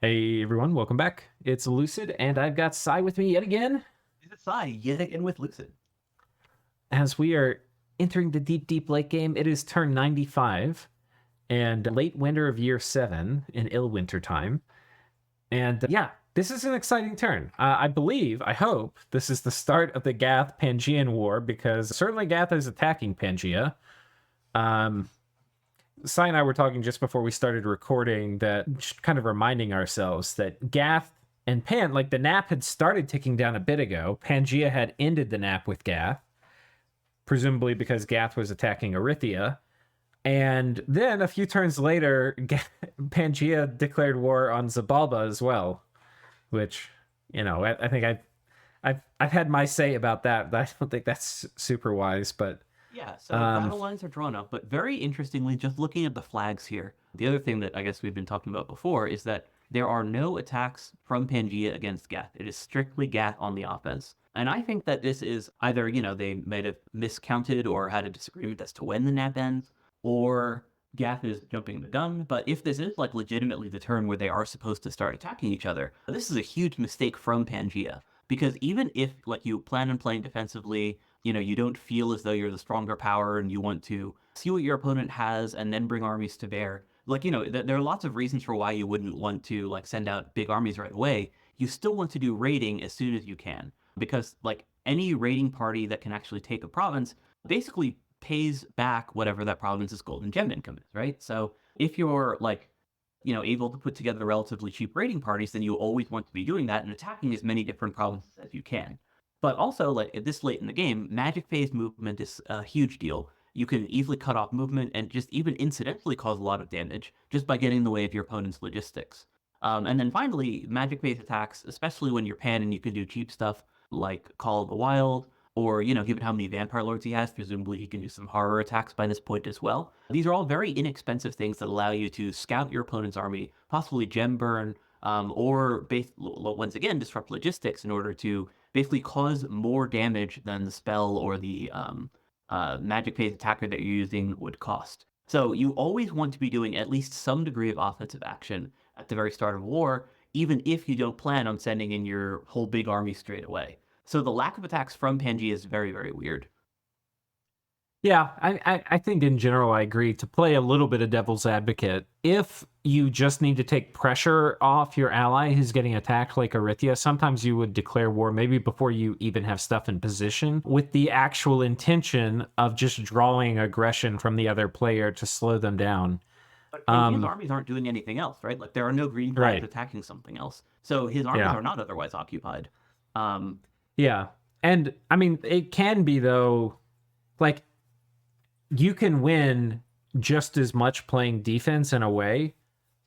Hey everyone, welcome back. It's Lucid, and I've got Sai with me yet again It's Sai yet again with Lucid. as we are entering the deep late game. It is turn 95 and late winter of year 7 in ill winter time. And yeah, this is an exciting turn. I hope, this is the start of the Gath Pangean War because certainly Gath is attacking Pangea. Um, Sai and I were talking just before we started recording that, just kind of reminding ourselves that Gath and Pan, like the nap had started ticking down a bit ago. Pangea had ended the nap with Gath, presumably because Gath was attacking Erythia. And then a few turns later, Pangea declared war on Zabalba as well, which, I think I've had my say about that, but I don't think that's super wise. But Yeah, so um, battle lines are drawn up, but very interestingly, just looking at the flags here, the other thing that I guess we've been talking about before is that there are no attacks from Pangea against Gath. It is strictly Gath on the offense. And I think that this is either, they might have miscounted or had a disagreement as to when the nap ends, or Gath is jumping the gun. But if this is like legitimately the turn where they are supposed to start attacking each other, this is a huge mistake from Pangea. Because even if like you plan on playing defensively, you don't feel as though you're the stronger power and you want to see what your opponent has and then bring armies to bear. Like, there are lots of reasons for why you wouldn't want to like send out big armies right away. You still want to do raiding as soon as you can because like any raiding party that can actually take a province basically pays back whatever that province's golden gem income is, right? So if you're like able to put together relatively cheap raiding parties, then you always want to be doing that and attacking as many different provinces as you can. But also, like at this late in the game, magic phase movement is a huge deal. You can easily cut off movement and just even incidentally cause a lot of damage just by getting in the way of your opponent's logistics. And then finally, magic phase attacks, especially when you're pan and you can do cheap stuff like Call of the Wild, or, given how many Vampire Lords he has, presumably he can do some horror attacks by this point as well. These are all very inexpensive things that allow you to scout your opponent's army, possibly gem burn, or once again, disrupt logistics in order to basically cause more damage than the spell or the magic phase attacker that you're using would cost. So you always want to be doing at least some degree of offensive action at the very start of war, even if you don't plan on sending in your whole big army straight away. So the lack of attacks from Pangea is very, very weird. yeah, I think in general I agree. To play a little bit of devil's advocate, if you just need to take pressure off your ally who's getting attacked like Erythia, sometimes you would declare war maybe before you even have stuff in position with the actual intention of just drawing aggression from the other player to slow them down. But Pangea's Um, armies aren't doing anything else, right? Like there are no green flags right. attacking something else. So his armies Yeah. are not otherwise occupied. Um, Yeah. And I mean, it can be though, like you can win just as much playing defense in a way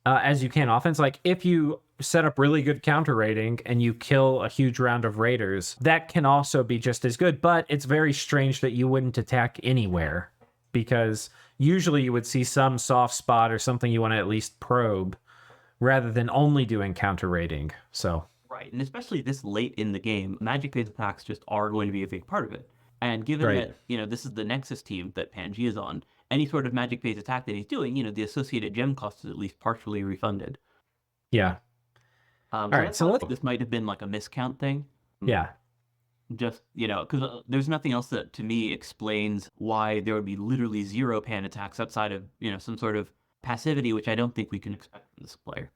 as you can offense. Like if you set up really good counter rating and you kill a huge round of raiders, that can also be just as good. But it's very strange that you wouldn't attack anywhere because usually you would see some soft spot or something you want to at least probe rather than only doing counter rating. So right. And especially this late in the game, magic phase attacks just are going to be a big part of it. And given right. that, this is the Nexus team that Pangea is on, any sort of magic phase attack that he's doing, the associated gem cost is at least partially refunded. Yeah. All So right. that's So why let's this might have been like a miscount thing. yeah. Just, because there's nothing else that to me explains why there would be literally zero pan attacks outside of, some sort of passivity, which I don't think we can expect from this player.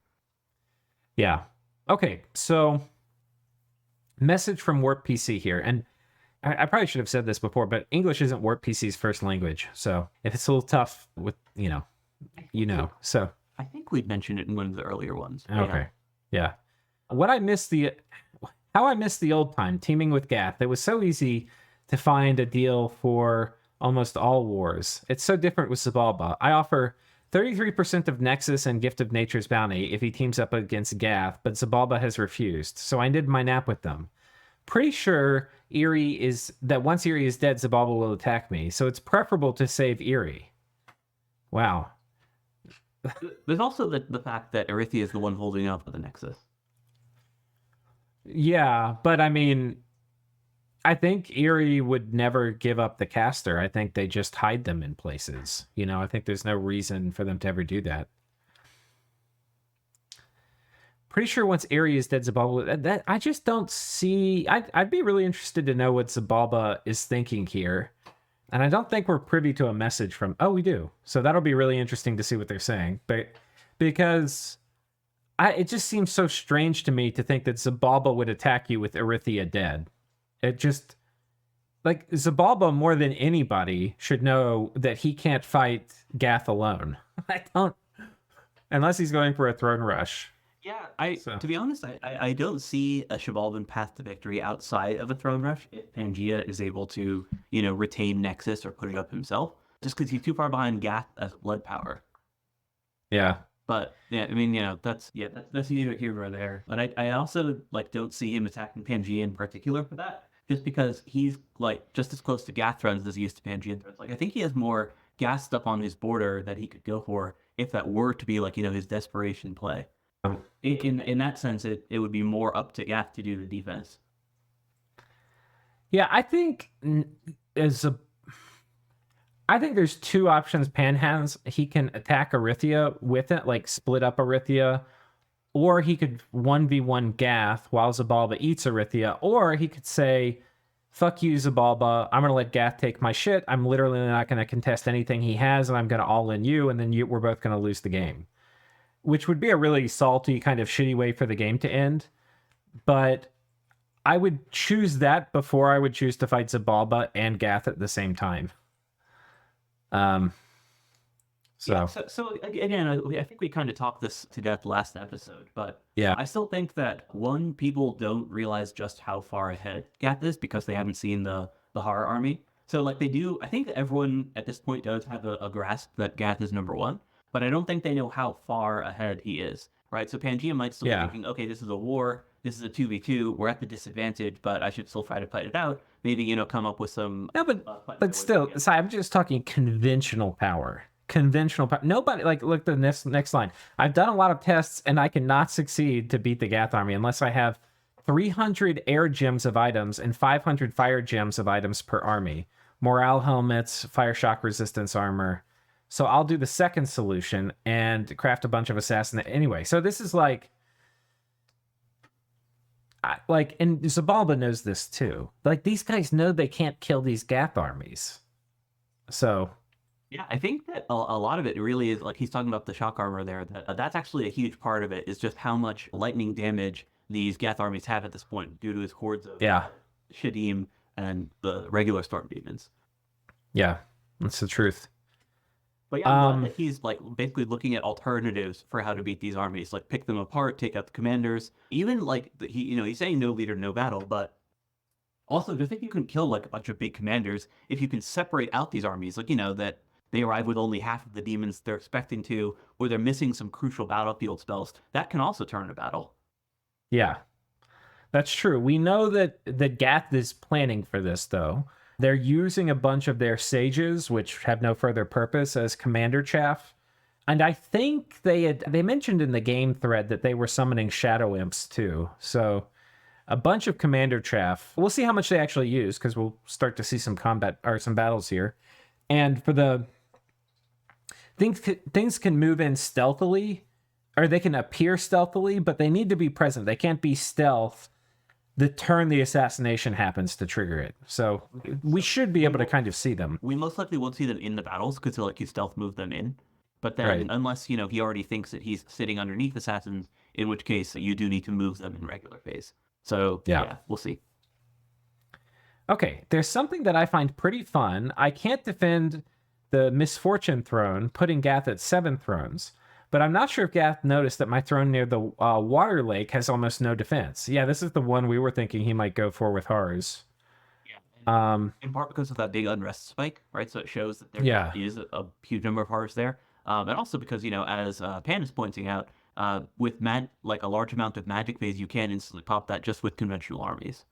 Yeah. Okay. So message from Warp PC here. And I probably should have said this before, but English isn't Warp PC's first language. So if it's a little tough with, I think we, So, I think we'd mentioned it in one of the earlier ones. But yeah. okay. Yeah. What I miss the, how I miss the old time teaming with Gath. It was so easy to find a deal for almost all wars. It's so different with Zabalba. I offer 33% of Nexus and Gift of Nature's Bounty if he teams up against Gath, but Zabalba has refused. So I did my nap with them. Pretty sure once Eerie is dead, Zabalba will attack me. So it's preferable to save Eerie. Wow. There's also the fact that Erythia is the one holding up the Nexus. Yeah, but I mean, I think Eerie would never give up the caster. I think they just hide them in places. I think there's no reason for them to ever do that. pretty sure once Eri is dead, Zabalba. That I just don't see. I'd be really interested to know what Zabalba is thinking here, and I don't think we're privy to a message from. Oh, we do. So that'll be really interesting to see what they're saying. But because it just seems so strange to me to think that Zabalba would attack you with Erythia dead. It just like Zabalba more than anybody should know that he can't fight Gath alone. I don't, unless he's going for a throne rush. Yeah, So to be honest, I don't see a Shivalban path to victory outside of a throne rush if Pangea is able to, retain Nexus or put it up himself, just because he's too far behind Gath as blood power. yeah, But yeah, I mean, that's neither here nor there. But I also like don't see him attacking Pangea in particular for that, just because he's like just as close to Gath thrones as he is to Pangean thrones. Like I think he has more Gath stuff on his border that he could go for if that were to be like his desperation play. In that sense, it would be more up to Gath to do the defense. yeah. I think there's two options Pan has. He can attack Erythia with it, like split up Erythia, or he could 1v1 Gath while Zabalba eats Erythia, or he could say, fuck you, Zabalba, I'm going to let Gath take my shit. I'm literally not going to contest anything he has, and I'm going to all in you, and then we're both going to lose the game. Which would be a really salty, kind of shitty way for the game to end. But I would choose that before I would choose to fight Zabalba and Gath at the same time. So again, I think we kind of talked this to death last episode, but yeah, I still think that people don't realize just how far ahead Gath is because they haven't seen the horror army. So like they do, I think that everyone at this point does have a grasp that Gath is number one, but I don't think they know how far ahead he is, right? So Pangea might still be thinking, okay, this is a war, this is a 2v2, we're at the disadvantage, but I should still try to fight it out. Maybe, come up with some... No, but still, so I'm just talking conventional power. Conventional power. Nobody, like, look at the next line. I've done a lot of tests, and I cannot succeed to beat the Gath army unless I have 300 air gems of items and 500 fire gems of items per army. Morale helmets, fire shock resistance armor. So I'll do the second solution and craft a bunch of assassin. Anyway, so this is like, and Zabalba knows this too. Like, these guys know they can't kill these Gath armies. So, yeah, I think that a lot of it really is like he's talking about the shock armor there. That's actually a huge part of it. Is just how much lightning damage these Gath armies have at this point due to his hordes of Shadim and the regular storm demons. Yeah, that's the truth. But yeah, I'm glad that he's like basically looking at alternatives for how to beat these armies, like pick them apart, take out the commanders. Even like he's saying no leader, no battle, but also just think you can kill like a bunch of big commanders if you can separate out these armies, like that they arrive with only half of the demons they're expecting to, or they're missing some crucial battlefield spells. That can also turn a battle. Yeah, that's true. We know that Gath is planning for this, though. They're using a bunch of their sages, which have no further purpose, as commander chaff. And I think they mentioned in the game thread that they were summoning shadow imps too. So a bunch of commander chaff. We'll see how much they actually use, because we'll start to see some combat or some battles here. And for the things can move in stealthily, or they can appear stealthily, but they need to be present. They can't be stealth the turn the assassination happens to trigger it. So we should be able to kind of see them. We most likely won't see them in the battles because like you stealth move them in. But then unless, he already thinks that he's sitting underneath assassins, in which case you do need to move them in regular phase. So yeah, we'll see. Okay, there's something that I find pretty fun. I can't defend the Misfortune throne, putting Gath at 7 thrones. But I'm not sure if Gath noticed that my throne near the water lake has almost no defense. Yeah, this is the one we were thinking he might go for with Horrors. Yeah. In part because of that big unrest spike, right? So it shows that there is a huge number of Horrors there. And also because, as Pan is pointing out, with like a large amount of magic phase, you can instantly pop that just with conventional armies.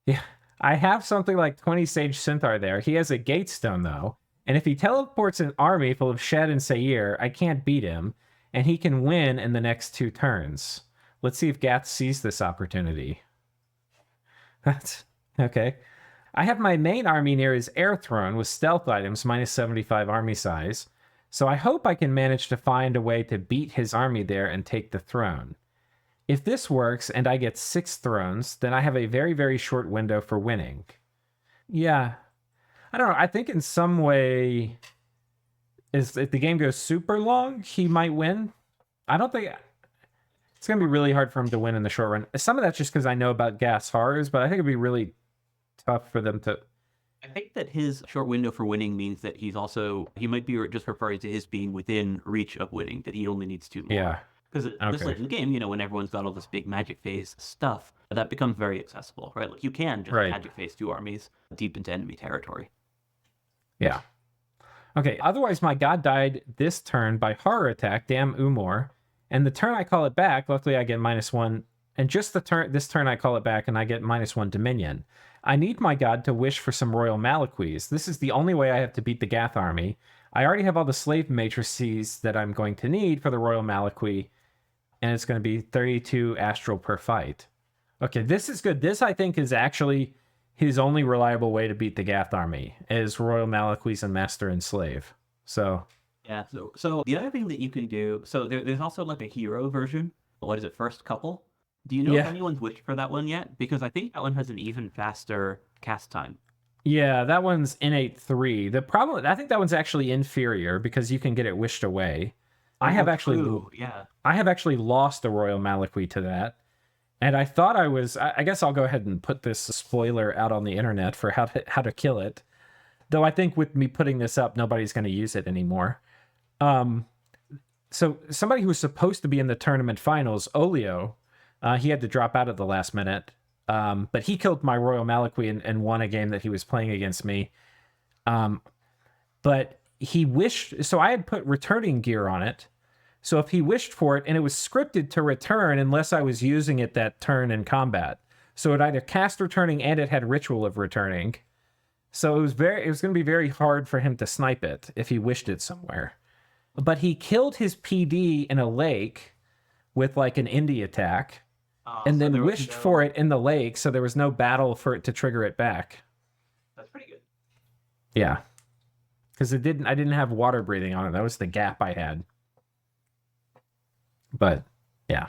Yeah, I have something like 20 Sage Centaur there. He has a Gatestone, though. And if he teleports an army full of Shed and Sayer, I can't beat him, and he can win in the next 2 turns. Let's see if Gath sees this opportunity. That's okay. I have my main army near his air throne with stealth items minus 75 army size, so I hope I can manage to find a way to beat his army there and take the throne. If this works and I get 6 thrones, then I have a very, very short window for winning. Yeah. I don't know. I think in some way, if the game goes super long, he might win. I don't think it's going to be really hard for him to win in the short run. Some of that's just because I know about Gath's horrors, but I think it'd be really tough for them to. I think that his short window for winning means that he might be just referring to his being within reach of winning, that he only needs 2 more. Yeah. Because this late Okay. in the game, when everyone's got all this big magic phase stuff, that becomes very accessible, right? Like you can just Right. magic phase 2 armies deep into enemy territory. Yeah. Okay. Otherwise, my god died this turn by horror attack. Damn Umor. And the turn I call it back, luckily I get -1. And just this turn I call it back and I get -1 Dominion. I need my god to wish for some Royal Malaquis. This is the only way I have to beat the Gath army. I already have all the slave matrices that I'm going to need for the Royal Malaqui, and it's going to be 32 astral per fight. Okay, this is good. This, I think, is actually his only reliable way to beat the Gath army, is Royal Malaquis and Master and Slave. So, Yeah. So the other thing that you can do, so there's also like a hero version. What is it? First couple. Do you know if yeah. anyone's wished for that one yet? Because I think that one has an even faster cast time. Yeah, that one's innate 3. The problem, I think that one's actually inferior because you can get it wished away. I have actually True. Yeah. I have actually lost a Royal Malaqui to that. And I thought I guess I'll go ahead and put this spoiler out on the internet for how to kill it. Though I think with me putting this up, nobody's going to use it anymore. So somebody who was supposed to be in the tournament finals, Olio, he had to drop out at the last minute. But he killed my Royal Malaqui and won a game that he was playing against me. But he wished, so I had put returning gear on it. So if he wished for it, and it was scripted to return unless I was using it that turn in combat. So it either cast returning and it had ritual of returning. So it was going to be very hard for him to snipe it if he wished it somewhere. But he killed his PD in a lake with like an indie attack, and So then there was wished no- for it in the lake, so there was no battle for it to trigger it back. That's pretty good. Yeah. Because I didn't have water breathing on it. That was the gap I had. But yeah.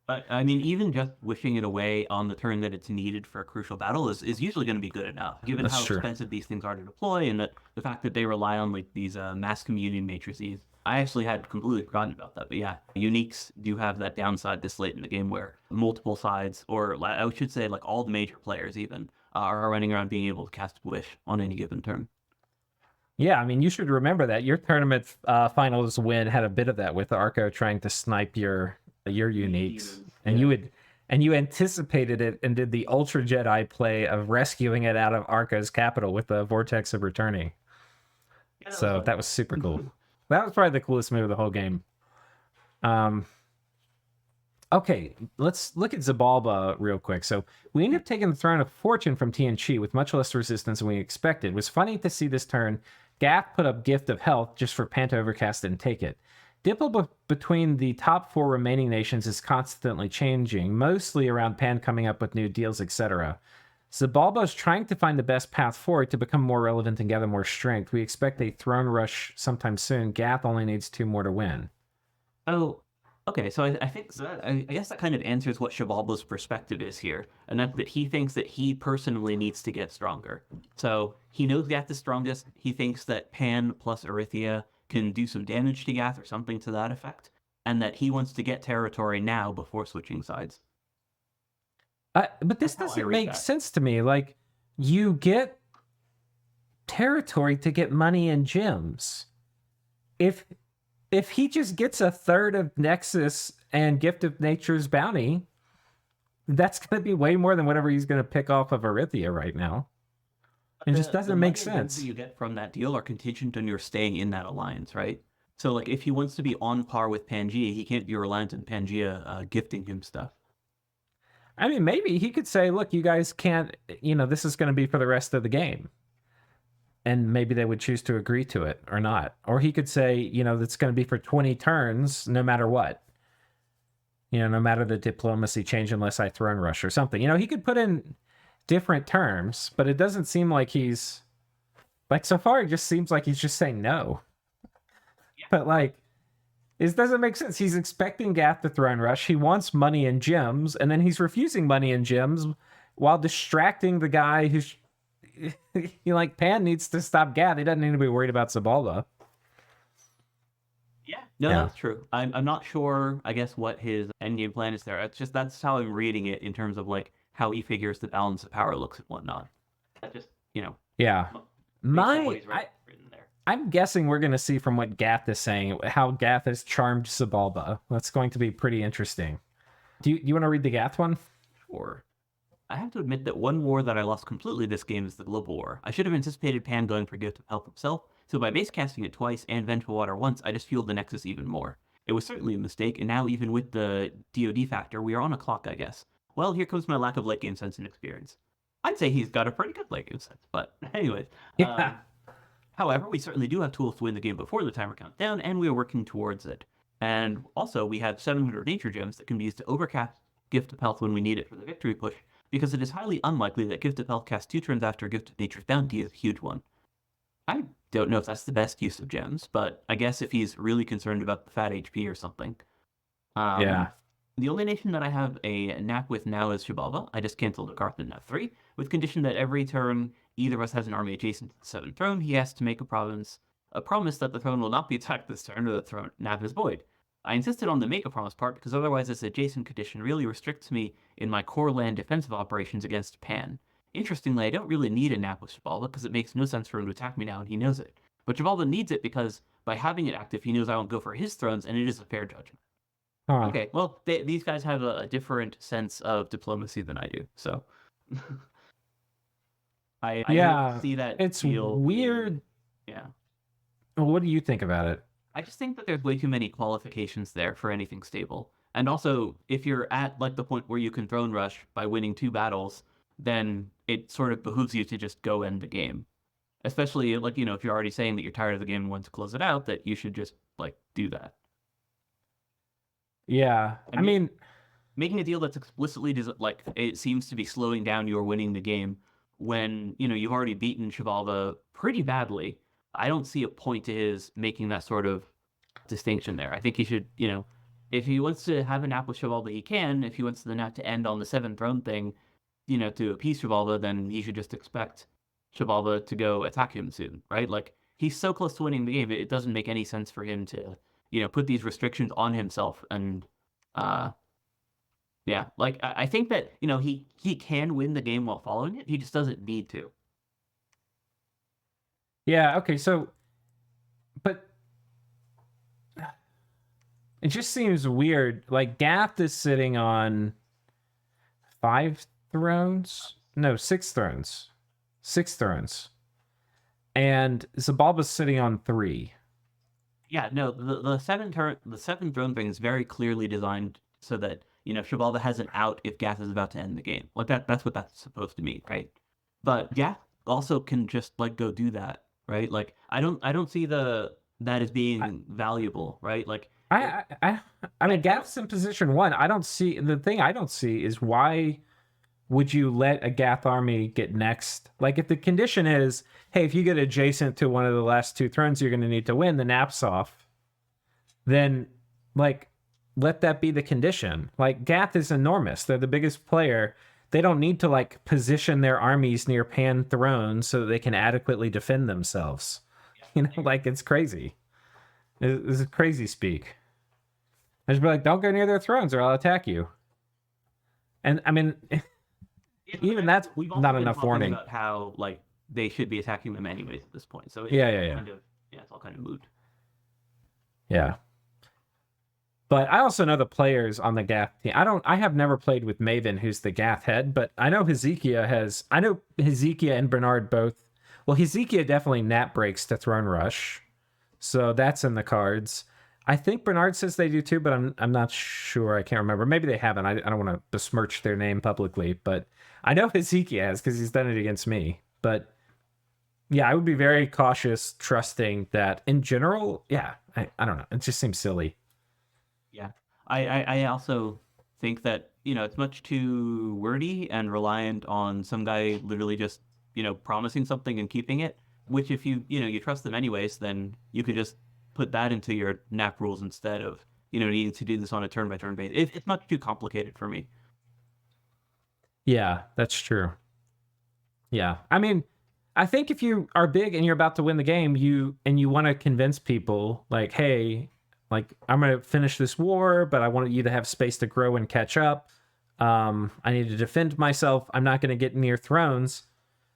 But I mean, even just wishing it away on the turn that it's needed for a crucial battle is usually going to be good enough, given That's how true. expensive these things are to deploy, and that the fact that they rely on like these mass communion matrices. I actually had completely forgotten about that, but yeah, uniques do have that downside this late in the game where multiple sides, or I should say, like all the major players even, are running around being able to cast wish on any given turn. Yeah, I mean, you should remember that your tournament finals win had a bit of that with Arco trying to snipe your uniques, and you anticipated it and did the Ultra Jedi play of rescuing it out of Arco's capital with the Vortex of Returning. Yeah, So that was super cool. That was probably the coolest move of the whole game. Okay, let's look at Zabalba real quick. So we ended up taking the Throne of Fortune from Tianchi with much less resistance than we expected. It was funny to see this turn. Gath put up Gift of Health just for Panta Overcast and take it. Diplo between the top 4 remaining nations is constantly changing, mostly around Pan coming up with new deals, etc. Zabalba is trying to find the best path forward to become more relevant and gather more strength. We expect a throne rush sometime soon. Gath only needs 2 more to win. Oh, okay. So I think I guess that kind of answers what Shabalba's perspective is here, and that he thinks that he personally needs to get stronger. So he knows Gath is strongest. He thinks that Pan plus Erythia can do some damage to Gath or something to that effect, and that he wants to get territory now before switching sides. But this That's how I doesn't read make that. sense to me. Like, you get territory to get money and gems. If he just gets a third of Nexus and Gift of Nature's bounty, that's going to be way more than whatever he's going to pick off of Erythia right now. It just The doesn't money make and gems sense. that you get from that deal are contingent on your staying in that alliance, right? So, like, if he wants to be on par with Pangea, he can't be reliant on Pangea gifting him stuff. I mean, maybe he could say, look, you guys can't, this is going to be for the rest of the game. And maybe they would choose to agree to it or not. Or he could say, that's going to be for 20 turns, no matter what. No matter the diplomacy change, unless I throne rush or something. He could put in different terms, but it doesn't seem like he's, like, so far it just seems like he's just saying no. But like, It doesn't make sense. He's expecting Gath to throne rush. He wants money and gems, and then he's refusing money and gems while distracting the guy who's like Pan needs to stop Gath. He doesn't need to be worried about Zabalba. Yeah. No, Yeah. that's true. I'm not sure, I guess, what his endgame plan is there. It's just that's how I'm reading it in terms of like how he figures the balance of power looks and whatnot. That just, Yeah. based on what My he's I written there. I'm guessing we're gonna see from what Gath is saying how Gath has charmed Zabalba. That's going to be pretty interesting. Do you want to read the Gath one? Or I have to admit that one war that I lost completely this game is the Global War. I should have anticipated Pan going for Gift of Health himself, so by base casting it twice and Vengeful Water once, I just fueled the Nexus even more. It was certainly a mistake, and now even with the DoD factor, we are on a clock, I guess. Well, here comes my lack of late game sense and experience. I'd say he's got a pretty good late game sense, but anyways. Yeah. However, we certainly do have tools to win the game before the timer counts down, and we are working towards it. And also, we have 700 nature gems that can be used to overcast Gift of Health when we need it for the victory push, because it is highly unlikely that Gift of Health cast 2 turns after Gift of Nature's Bounty is a huge one. I don't know if that's the best use of gems, but I guess if he's really concerned about the fat HP or something. Yeah. The only nation that I have a nap with now is Xibalba. I just canceled a Garth in nap 3, with condition that every turn either of us has an army adjacent to the 7th throne, he has to make a promise that the throne will not be attacked this turn or the throne nap is void. I insisted on the make a promise part because otherwise this adjacent condition really restricts me in my core land defensive operations against Pan. Interestingly, I don't really need a nap with Xibalba because it makes no sense for him to attack me now and he knows it. But Xibalba needs it because by having it active, he knows I won't go for his thrones and it is a fair judgment. Huh. Okay, well, these guys have a different sense of diplomacy than I do, so I don't Yeah. see that It's deal being, weird. yeah. What do you think about it? I just think that there's way too many qualifications there for anything stable. And also, if you're at like the point where you can throne rush by winning 2 battles, then it sort of behooves you to just go end the game. Especially like, if you're already saying that you're tired of the game and want to close it out, that you should just like do that. Yeah. I mean, Making a deal that's explicitly like it seems to be slowing down your winning the game when you've already beaten Xibalba pretty badly. I don't see a point to his making that sort of distinction there. I think he should, if he wants to have a nap with Xibalba, he can. If he wants the nap to end on the 7th throne thing, to appease Xibalba, then he should just expect Xibalba to go attack him soon, right? Like he's so close to winning the game, it doesn't make any sense for him to, put these restrictions on himself and yeah, like I think that he can win the game while following it. He just doesn't need to. yeah, okay, so but it just seems weird. Like Gath is sitting on 5 thrones? No, 6 thrones. 6 thrones. And Zabalba's sitting on 3. Yeah, no, the seventh throne thing is very clearly designed so that Xibalba has an out if Gath is about to end the game. Like that's what that's supposed to mean, right? But Gath also can just like go do that, right? Like I don't see that as I being valuable, right? Like I mean, I don't. Gath's in position 1. I don't see the thing I don't see is why would you let a Gath army get next? Like, if the condition is, hey, if you get adjacent to one of the last 2 thrones, you're going to need to win, the nap's off, then, like, let that be the condition. Like, Gath is enormous. They're the biggest player. They don't need to, like, position their armies near Pan thrones so that they can adequately defend themselves. Like, it's crazy. It's crazy speak. I just be like, don't go near their thrones or I'll attack you. And, I mean... Yeah, Even that's we've also not been enough talking warning. about how like they should be attacking them anyways at this point. So Yeah. kind of it's all kind of moot. Yeah. But I also know the players on the Gath team. I have never played with Maven, who's the Gath head, but I know Hezekiah and Bernard both. Well, Hezekiah definitely nap breaks to Throne Rush. So that's in the cards. I think Bernard says they do too, but I'm not sure. I can't remember. Maybe they haven't. I don't want to besmirch their name publicly, but I know Hezekiah has because he's done it against me. But yeah, I would be very cautious trusting that in general. Yeah, I don't know. It just seems silly. Yeah. I also think that, it's much too wordy and reliant on some guy literally just, promising something and keeping it, which if you trust them anyways, then you could just put that into your nap rules instead of, needing to do this on a turn-by-turn basis. It's much too complicated for me. Yeah, that's true. Yeah. I mean, I think if you are big and you're about to win the game, you want to convince people like, hey, like I'm going to finish this war, but I want you to have space to grow and catch up. I need to defend myself. I'm not going to get near thrones.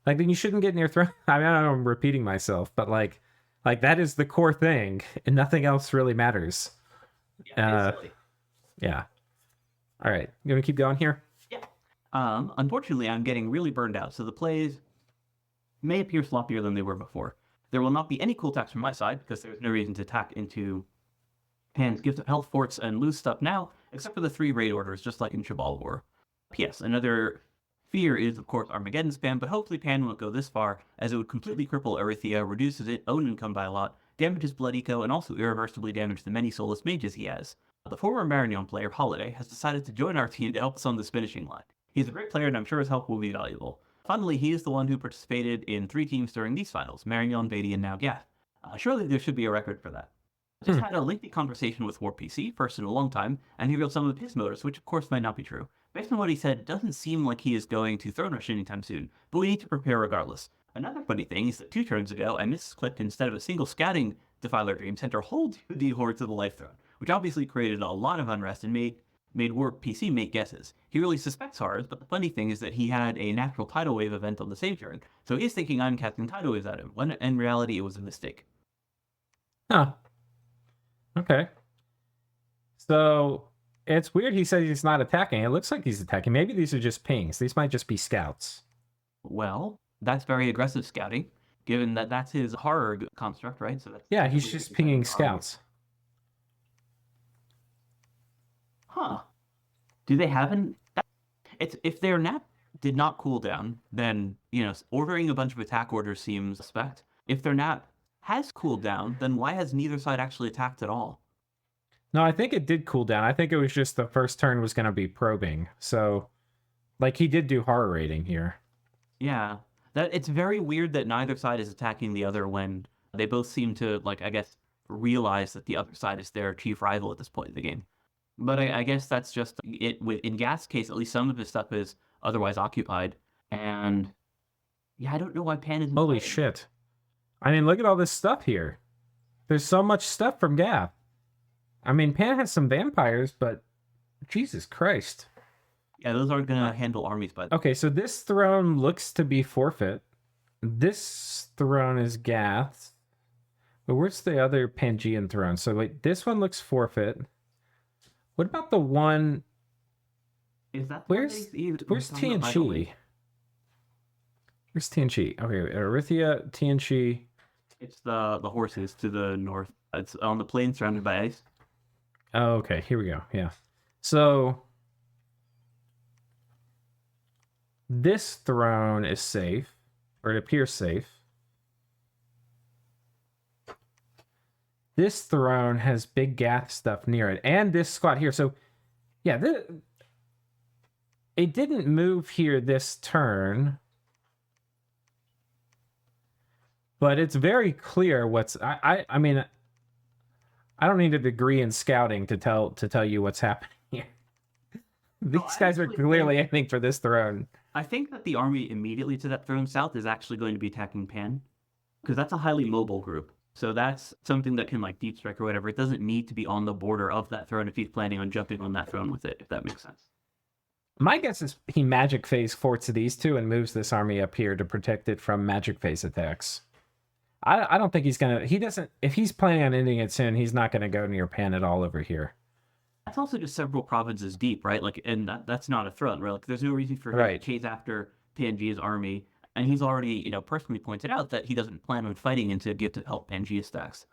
Like, then you shouldn't get near thrones. I mean, I know I'm repeating myself, but like that is the core thing, and nothing else really matters. Yeah, it's Uh, silly. yeah. All right, you gonna keep going here? Yeah. Unfortunately, I'm getting really burned out, so the plays may appear sloppier than they were before. There will not be any cool attacks from my side, because there's no reason to attack into Pan's Gift of Health forts and lose stuff now, except for the 3 raid orders, just like in Cabal War. P.S. Another fear is, of course, Armageddon spam, but hopefully Pan won't go this far, as it would completely cripple Erythea, reduces its own income by a lot, damages Blood Eco, and also irreversibly damage the many soulless mages he has. The former Marignon player, Holiday, has decided to join our team to help us on this finishing line. He's a great player, and I'm sure his help will be valuable. Finally, he is the one who participated in 3 teams during these finals, Marignon, Beatty, and now Gath. Surely there should be a record for that. I just had a lengthy conversation with WarPC, first in a long time, and he revealed some of his motives, which of course might not be true. Based on what he said, it doesn't seem like he is going to Throne Rush anytime soon, but we need to prepare regardless. Another funny thing is that 2 turns ago, I misclicked instead of a single scouting Defiler Dream, sent our whole 2D horde to the Life Throne, which obviously created a lot of unrest and made WarPC make guesses. He really suspects ours, but the funny thing is that he had a natural tidal wave event on the same turn, so he's thinking I'm casting tidal waves at him, when in reality it was a mistake. Huh. Okay. So it's weird he says he's not attacking. It looks like he's attacking. Maybe these are just pings. These might just be scouts. Well, that's very aggressive scouting, given that that's his horror construct, right? So that's Yeah, he's typically just what pinging you find in armor. scouts. Huh. Do they have an? It's if their nap did not cool down, then ordering a bunch of attack orders seems suspect. If their nap has cooled down, then why has neither side actually attacked at all? No, I think it did cool down. I think it was just the first turn was going to be probing. So, like, he did do horror rating here. Yeah, that it's very weird that neither side is attacking the other when they both seem to, like, I guess, realize that the other side is their chief rival at this point in the game. But I guess that's just it. In Gath's case, at least some of his stuff is otherwise occupied, and yeah, I don't know why Pan isn't Holy playing. shit. I mean, look at all this stuff here. There's so much stuff from Gath. I mean, Pan has some vampires, but Jesus Christ. Yeah, those aren't gonna handle armies, but Okay, so this throne looks to be forfeit. This throne is Gath's. But where's the other Pangean throne? So wait, this one looks forfeit. What about the one? is that Where's Tianchi? Where's Tianchi? Okay, Erythea, Tianchi. It's the horses to the north. It's on the plain surrounded by ice. Oh, okay, here we go. Yeah. So this throne is safe, or it appears safe. This throne has big Gath stuff near it, and this squad here. So, yeah, it didn't move here this turn, but it's very clear what's. I mean, I don't need a degree in scouting to tell you what's happening here. These guys are clearly aiming for this throne. I think that the army immediately to that throne south is actually going to be attacking Pan, because that's a highly mobile group. So that's something that can like deep strike or whatever. It doesn't need to be on the border of that throne if he's planning on jumping on that throne with it, if that makes sense. My guess is he magic phase forts these two and moves this army up here to protect it from magic phase attacks. I don't think he's gonna. He doesn't. If he's planning on ending it soon, he's not gonna go near Pan at all over here. That's also just several provinces deep, right? Like, and that's not a throne, right? Like, there's no reason for him to chase after Pangea's army. And he's already, personally pointed out that he doesn't plan on fighting into Gift of Help Pangea stacks.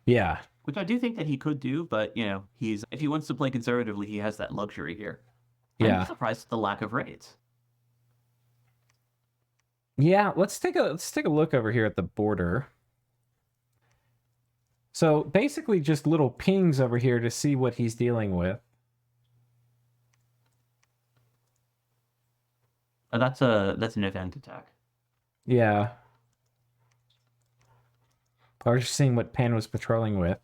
Yeah. Which I do think that he could do, but, if he wants to play conservatively, he has that luxury here. Yeah. I'm surprised at the lack of raids. Yeah, let's take a look over here at the border. So basically just little pings over here to see what he's dealing with. That's an event attack. Yeah. I was just seeing what Pan was patrolling with.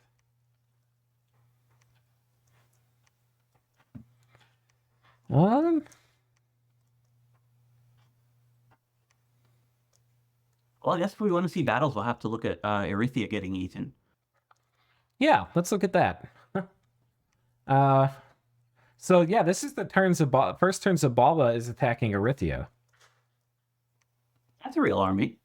Um, Well, I guess if we want to see battles, we'll have to look at Erythia getting eaten. yeah, let's look at that. uh, so yeah, this is the first turn Zabalba is attacking Erythia. That's a real army.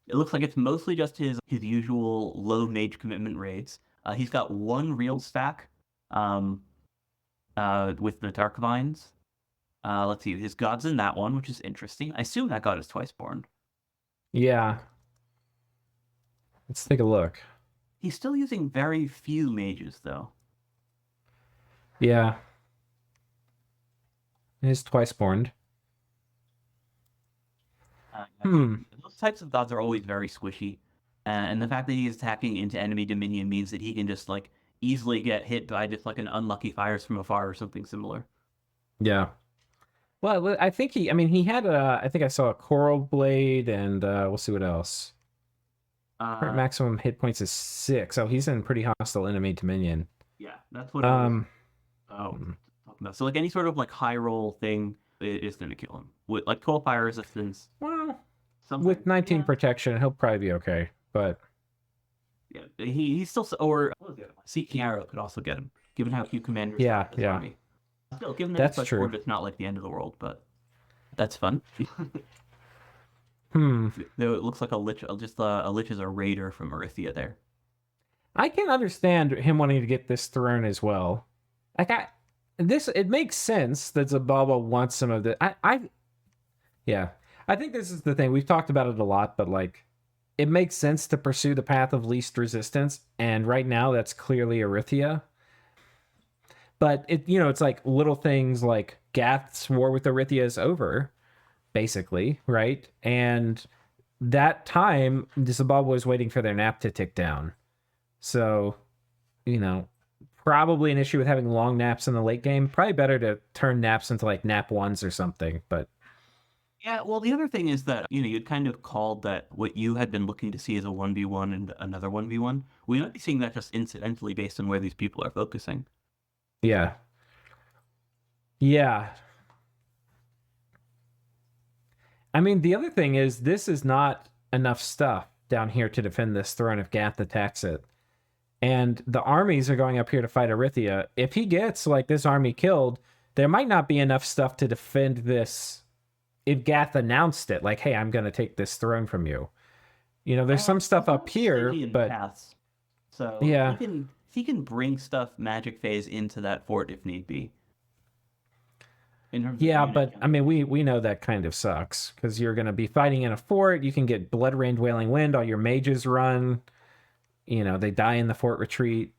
It looks like it's mostly just his usual low mage commitment raids. He's got one real stack um, with the Dark Vines. Let's see, his god's in that one, which is interesting. I assume that god is twice born. Yeah. Let's take a look. He's still using very few mages, though. Yeah. He's twice born. Those types of gods are always very squishy. And the fact that he is attacking into enemy dominion means that he can just like easily get hit by just like an unlucky fires from afar or something similar. Yeah. Well, I think he had I think I saw a Coral Blade, and we'll see what else. Current maximum hit points is 6. Oh, he's in pretty hostile enemy dominion. Yeah, that's what it was. So like any sort of like high roll thing is going to kill him. With like cold fire resistance. Well, with 19 protection, he'll probably be okay. But yeah, he's still or Seeking Arrow could also get him, given how few commanders. Yeah. Army. Still, given that that's true. It's not like the end of the world, but that's fun. Though it looks like a lich is a raider from Erythia there. I can understand him wanting to get this throne as well. Like it makes sense that Zabalba wants some of the yeah. I think this is the thing. We've talked about it a lot, but like it makes sense to pursue the path of least resistance, and right now that's clearly Erythia. But it's like little things like Gath's war with Erythia is over, basically, right? And that time, Zabalba was waiting for their nap to tick down. So, probably an issue with having long naps in the late game. Probably better to turn naps into like nap ones or something, but... Yeah, well, the other thing is that, you'd kind of called that what you had been looking to see as a 1v1 and another 1v1. We might be seeing that just incidentally based on where these people are focusing. Yeah. Yeah. I mean, the other thing is this is not enough stuff down here to defend this throne if Gath attacks it. And the armies are going up here to fight Erythia. If he gets like this army killed, there might not be enough stuff to defend this. If Gath announced it, like, hey, I'm going to take this throne from you. There's some stuff up here, but... Paths. So yeah. he can bring stuff magic phase into that fort if need be. Yeah, but I mean, we know that kind of sucks because you're going to be fighting in a fort. You can get Blood Rained Wailing Wind. All your mages run. They die in the fort retreat.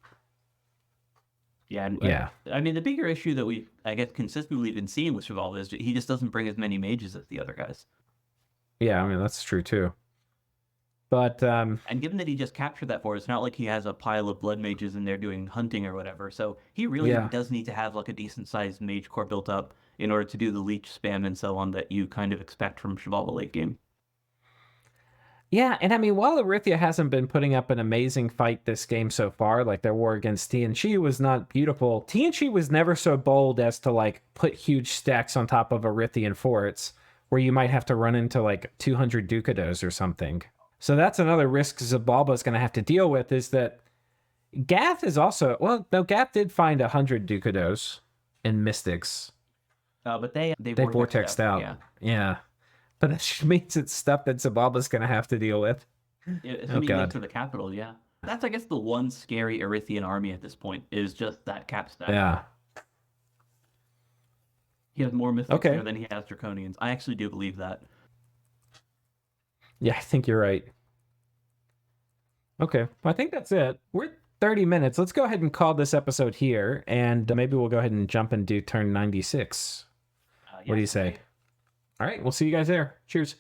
Yeah, yeah. I mean, the bigger issue that I guess, consistently been seeing with Cheval is he just doesn't bring as many mages as the other guys. Yeah, I mean, that's true, too. But, and given that he just captured that fort, it's not like he has a pile of blood mages and they're doing hunting or whatever. So he really does need to have, like, a decent-sized mage core built up in order to do the leech spam and so on that you kind of expect from Cheval late game. Yeah, and I mean, while Erythia hasn't been putting up an amazing fight this game so far, like their war against Tianchi was not beautiful. Tianchi was never so bold as to like put huge stacks on top of Erythian forts where you might have to run into like 200 Ducados or something. So that's another risk Zabalba is going to have to deal with, is that Gath is also... Well, no, Gath did find 100 Ducados in Mystics. But they vortexed out. Yeah. But that means it's stuff that Zabalba's going to have to deal with. Oh, God. To the capital, yeah. That's, I guess, the one scary Erythian army at this point, is just that cap stack. Yeah. He has more Mystics there than he has Draconians. I actually do believe that. Yeah, I think you're right. Okay, well, I think that's it. We're 30 minutes. Let's go ahead and call this episode here, and maybe we'll go ahead and jump and do turn 96. What do you say? All right, we'll see you guys there. Cheers.